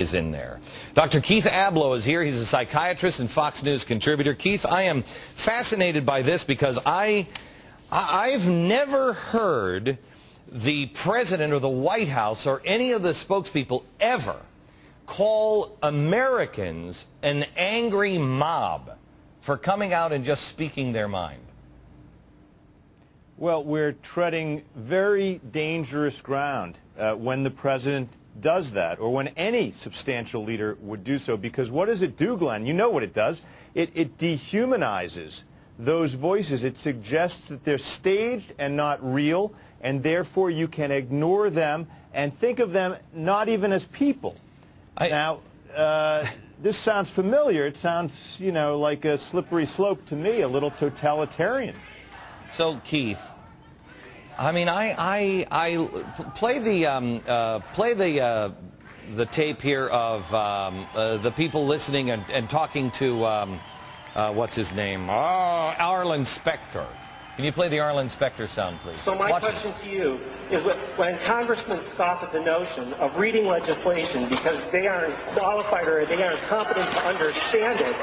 is in there. Dr. Keith Abloh is here. He's a psychiatrist and Fox News contributor. Keith, I am fascinated by this because I've never heard the president or the White House or any of the spokespeople ever call Americans an angry mob for coming out and just speaking their mind. Well, we're treading very dangerous ground when the president does that, or when any substantial leader would do so, because what does it do, Glenn? You know what it does. It dehumanizes those voices. It suggests that they're staged and not real, and therefore you can ignore them and think of them not even as people. Now, this sounds familiar. It sounds, you know, like a slippery slope to me, a little totalitarian. So, Keith, I mean, I play the tape here of the people listening and talking to what's his name, Arlen Specter. Can you play the Arlen Specter sound, please? So my question to you is, when congressmen scoff at the notion of reading legislation because they aren't qualified or they aren't competent to understand it,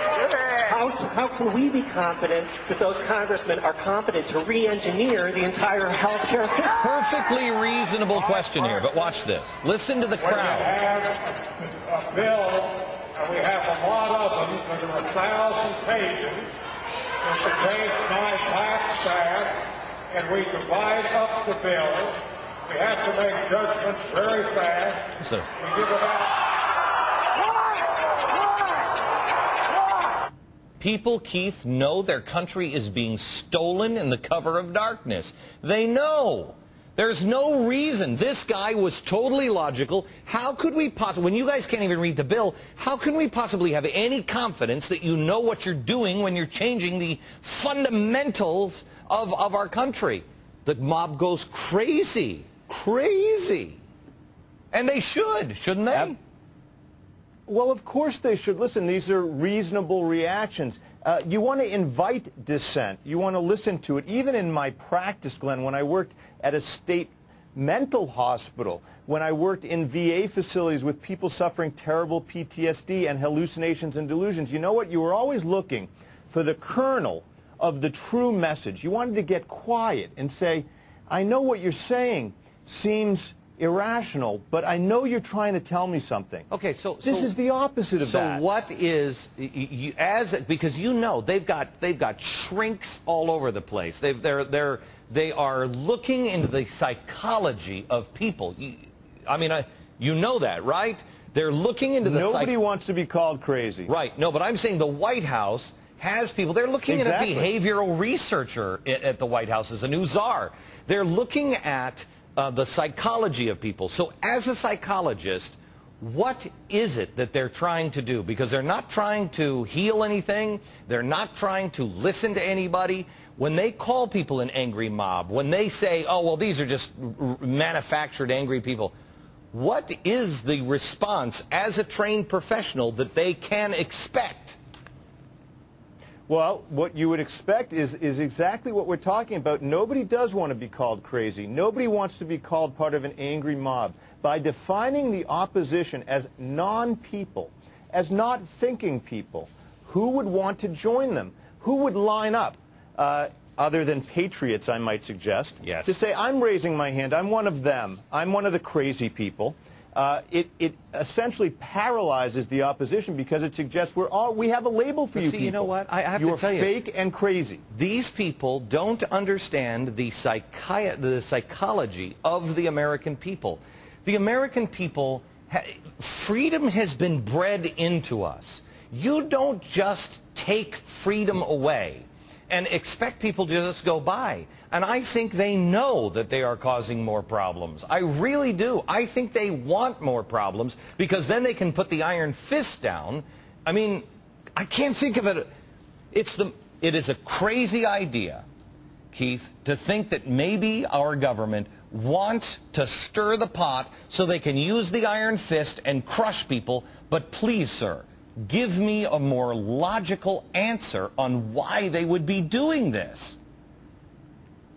how can we be confident that those congressmen are competent to re-engineer the entire health care system? Perfectly reasonable question here, but watch this. Listen to the crowd. We have a bill, and we have a lot of them, because there are 1,000 pages. It contains my half staff, and we divide up the bill. We have to make judgments very fast. What's this? We give about... People, Keith, know their country is being stolen in the cover of darkness. They know. There's no reason. This guy was totally logical. How could we possibly, when you guys can't even read the bill, how can we possibly have any confidence that you know what you're doing when you're changing the fundamentals of our country? The mob goes crazy. Crazy. And they should, shouldn't they? Well, of course they should. Listen, these are reasonable reactions. You want to invite dissent. You want to listen to it. Even in my practice, Glenn, when I worked at a state mental hospital, when I worked in VA facilities with people suffering terrible PTSD and hallucinations and delusions, you know what? You were always looking for the kernel of the true message. You wanted to get quiet and say, I know what you're saying seems irrational, but I know you're trying to tell me something. Okay, so this is the opposite of that. So what is, because you know they've got shrinks all over the place. They are looking into the psychology of people. I mean, you know that, right? They're looking into the Nobody wants to be called crazy. Right. No, but I'm saying the White House has people. They're looking at a behavioral researcher at the White House as a new czar. They're looking at the psychology of people. So as a psychologist, what is it that they're trying to do? Because they're not trying to heal anything. They're not trying to listen to anybody. When they call people an angry mob, when they say, oh, well, these are just manufactured angry people, what is the response as a trained professional that they can expect? Well, what you would expect is exactly what we're talking about. Nobody does want to be called crazy. Nobody wants to be called part of an angry mob. By defining the opposition as non-people, as not thinking people, who would want to join them? Who would line up, other than patriots, I might suggest, yes, to say, I'm raising my hand, I'm one of them, I'm one of the crazy people? It essentially paralyzes the opposition because it suggests we have a label for you people. You know what? I have to tell you, you're fake and crazy. These people don't understand the psychology of the American people. The American people, freedom has been bred into us. You don't just take freedom away and expect people to just go by. And I think they know that they are causing more problems. I really do. I think they want more problems because then they can put the iron fist down. I mean, I can't think of it. It is a crazy idea, Keith, to think that maybe our government wants to stir the pot so they can use the iron fist and crush people. But please, sir, give me a more logical answer on why they would be doing this.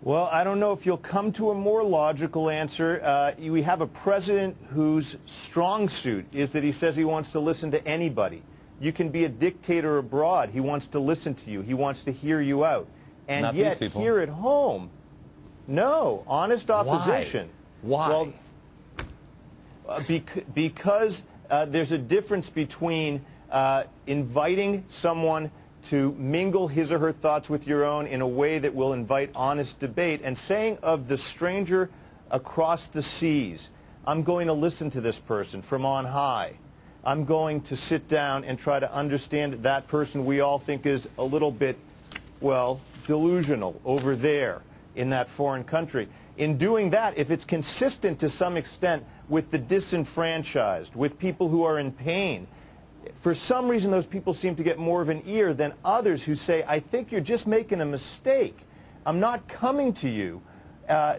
Well, I don't know if you'll come to a more logical answer. We have a president whose strong suit is that he says he wants to listen to anybody. You can be a dictator abroad. He wants to listen to you. He wants to hear you out. And Not yet, these people. here at home, no, honest opposition. Why? Well, because there's a difference between inviting someone to mingle his or her thoughts with your own in a way that will invite honest debate and saying of the stranger across the seas, I'm going to listen to this person from on high. I'm going to sit down and try to understand that person we all think is a little bit, well, delusional over there in that foreign country. In doing that, if it's consistent to some extent with the disenfranchised, with people who are in pain, for some reason those people seem to get more of an ear than others who say, I think you're just making a mistake. I'm not coming to you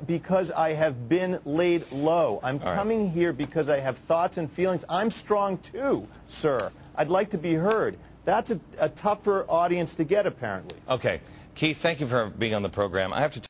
because I have been laid low. I'm coming here because I have thoughts and feelings. I'm strong too, sir. I'd like to be heard. That's a tougher audience to get, apparently. Okay. Keith, thank you for being on the program. I have to